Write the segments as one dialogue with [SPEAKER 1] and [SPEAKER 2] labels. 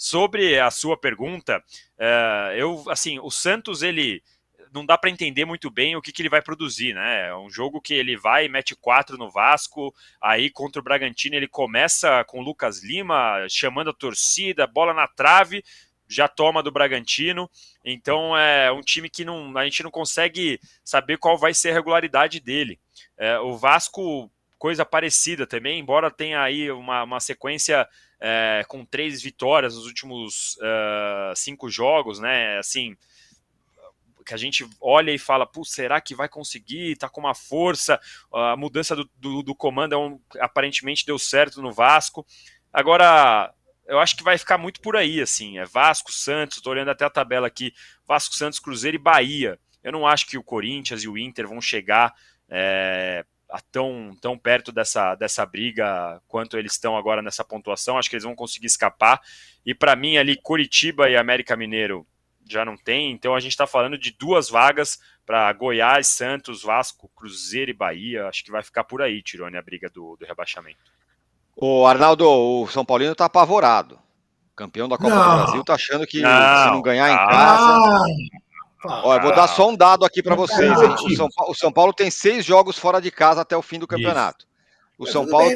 [SPEAKER 1] Sobre a sua pergunta, o Santos, ele não dá para entender muito bem o que ele vai produzir, né? É um jogo que ele vai e mete 4 no Vasco, aí contra o Bragantino ele começa com o Lucas Lima chamando a torcida, bola na trave, já toma do Bragantino. Então é um time que a gente não consegue saber qual vai ser a regularidade dele. O Vasco, coisa parecida também, embora tenha aí uma sequência com 3 vitórias nos últimos 5 jogos, né? Assim, que a gente olha e fala, será que vai conseguir? Tá com uma força, a mudança do comando aparentemente deu certo no Vasco. Agora, eu acho que vai ficar muito por aí, assim, Vasco, Santos, tô olhando até a tabela aqui, Vasco, Santos, Cruzeiro e Bahia. Eu não acho que o Corinthians e o Inter vão chegar tão perto dessa briga quanto eles estão agora nessa pontuação. Acho que eles vão conseguir escapar. E para mim ali, Coritiba e América Mineiro já não tem, então a gente está falando de 2 vagas para Goiás, Santos, Vasco, Cruzeiro e Bahia. Acho que vai ficar por aí, Tirone, a briga do rebaixamento.
[SPEAKER 2] O Arnaldo, o São Paulino tá apavorado. Campeão da Copa do Brasil, tá achando que se não ganhar em casa... Olha, eu vou dar só um dado aqui para vocês, hein? O São Paulo tem 6 jogos fora de casa até o fim do campeonato. O São Paulo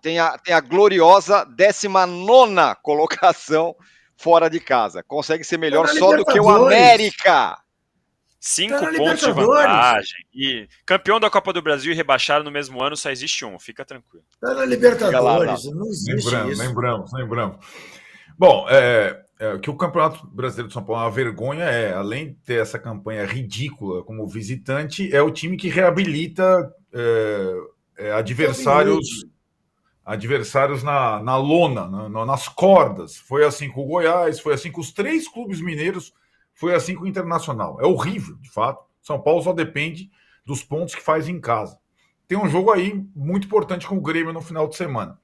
[SPEAKER 2] tem a gloriosa 19ª colocação fora de casa. Consegue ser melhor só do que o América.
[SPEAKER 1] 5 pontos de vantagem. E campeão da Copa do Brasil e rebaixado no mesmo ano, só existe um. Fica tranquilo.
[SPEAKER 3] Tá na Libertadores, não existe isso.
[SPEAKER 4] Lembramos. Bom, que o Campeonato Brasileiro de São Paulo é uma vergonha, além de ter essa campanha ridícula como visitante, é o time que reabilita adversários na lona, nas cordas. Foi assim com o Goiás, foi assim com os 3 clubes mineiros, foi assim com o Internacional. É horrível, de fato. São Paulo só depende dos pontos que faz em casa. Tem um jogo aí muito importante com o Grêmio no final de semana.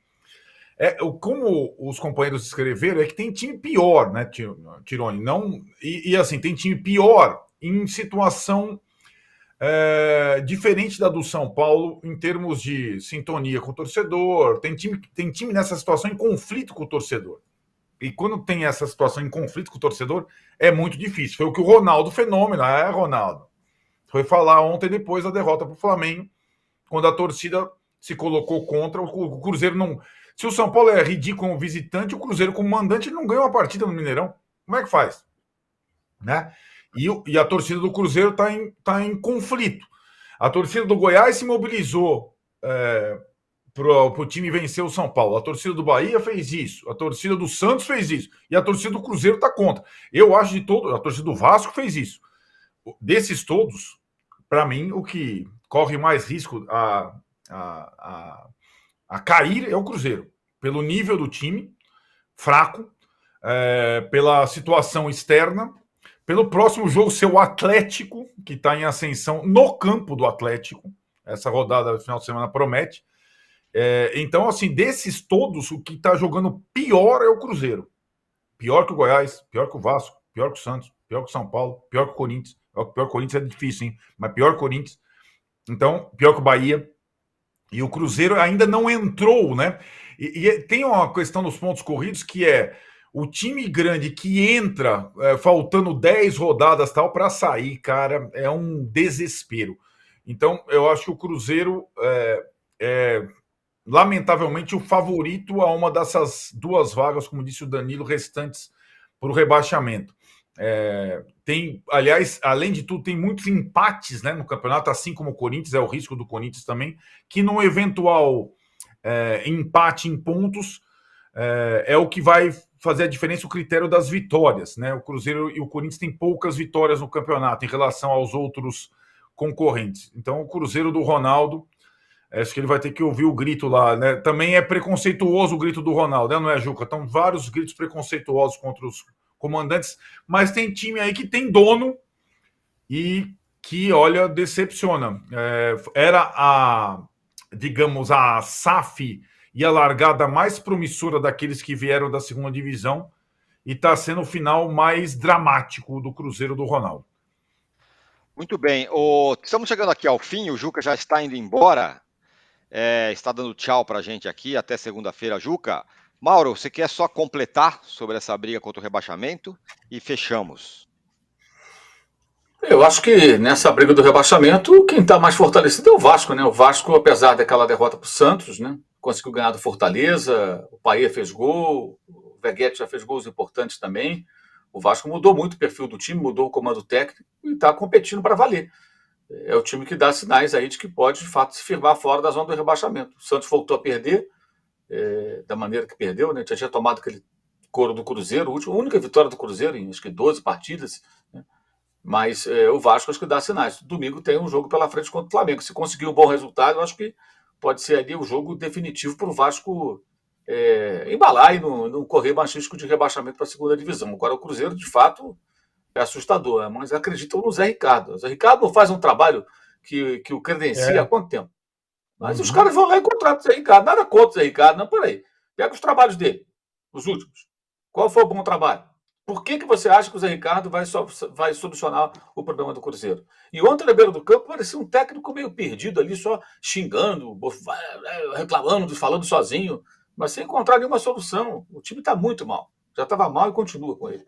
[SPEAKER 4] Como os companheiros escreveram, é que tem time pior, né, Tirone? Assim, tem time pior em situação diferente da do São Paulo em termos de sintonia com o torcedor. Tem time nessa situação em conflito com o torcedor. E quando tem essa situação em conflito com o torcedor, é muito difícil. Foi o que o Ronaldo Fenômeno, Ronaldo, foi falar ontem depois da derrota para o Flamengo, quando a torcida se colocou contra. O Cruzeiro não... Se o São Paulo é ridículo como visitante, o Cruzeiro como mandante não ganha uma partida no Mineirão. Como é que faz? Né? E a torcida do Cruzeiro está em conflito. A torcida do Goiás se mobilizou para o time vencer o São Paulo. A torcida do Bahia fez isso. A torcida do Santos fez isso. E a torcida do Cruzeiro está contra. Eu acho a torcida do Vasco fez isso. Desses todos, para mim, o que corre mais risco a cair é o Cruzeiro. Pelo nível do time, fraco, pela situação externa, pelo próximo jogo ser o Atlético, que está em ascensão no campo do Atlético. Essa rodada no final de semana promete. Então, assim, desses todos, o que está jogando pior é o Cruzeiro. Pior que o Goiás, pior que o Vasco, pior que o Santos, pior que o São Paulo, pior que o Corinthians. Pior que o Corinthians é difícil, hein? Mas pior que o Corinthians. Então, pior que o Bahia. E o Cruzeiro ainda não entrou, né? E tem uma questão dos pontos corridos que é o time grande que entra faltando 10 rodadas tal para sair, cara, é um desespero. Então, eu acho que o Cruzeiro lamentavelmente o favorito a uma dessas 2 vagas, como disse o Danilo, restantes para o rebaixamento. Aliás, além de tudo, tem muitos empates, né, no campeonato, assim como o Corinthians, é o risco do Corinthians também, que no eventual empate em pontos é o que vai fazer a diferença, o critério das vitórias, né? O Cruzeiro e o Corinthians têm poucas vitórias no campeonato em relação aos outros concorrentes. Então, o Cruzeiro do Ronaldo, acho que ele vai ter que ouvir o grito lá, né? Também é preconceituoso o grito do Ronaldo, né? Não é, Juca? Estão vários gritos preconceituosos contra os comandantes, mas tem time aí que tem dono e que, olha, decepciona. Era digamos, a SAF e a largada mais promissora daqueles que vieram da segunda divisão e está sendo o final mais dramático do Cruzeiro do Ronaldo.
[SPEAKER 2] Muito bem. Estamos chegando aqui ao fim, o Juca já está indo embora, está dando tchau para a gente aqui, até segunda-feira, Juca. Mauro, você quer só completar sobre essa briga contra o rebaixamento e fechamos?
[SPEAKER 5] Eu acho que nessa briga do rebaixamento, quem está mais fortalecido é o Vasco, né? O Vasco, apesar daquela derrota para o Santos, né? Conseguiu ganhar do Fortaleza, o Paê fez gol, o Veguete já fez gols importantes também. O Vasco mudou muito o perfil do time, mudou o comando técnico e está competindo para valer. É o time que dá sinais aí de que pode, de fato, se firmar fora da zona do rebaixamento. O Santos voltou a perder, da maneira que perdeu, né? Já tinha tomado aquele couro do Cruzeiro, a única vitória do Cruzeiro em acho que 12 partidas, né? Mas o Vasco acho que dá sinais. Domingo tem um jogo pela frente contra o Flamengo. Se conseguir um bom resultado, eu acho que pode ser ali o jogo definitivo para o Vasco embalar e não correr mais risco de rebaixamento para a segunda divisão. Agora, o Cruzeiro, de fato, é assustador, mas acreditam no Zé Ricardo. O Zé Ricardo não faz um trabalho que o credencia há quanto tempo? Mas os caras vão lá e contratam o Zé Ricardo. Nada contra o Zé Ricardo, não, peraí. Pega os trabalhos dele, os últimos. Qual foi o bom trabalho? Por que você acha que o Zé Ricardo vai solucionar o problema do Cruzeiro? E ontem, na beira do campo, parecia um técnico meio perdido ali, só xingando, reclamando, falando sozinho, mas sem encontrar nenhuma solução. O time está muito mal. Já estava mal e continua com ele.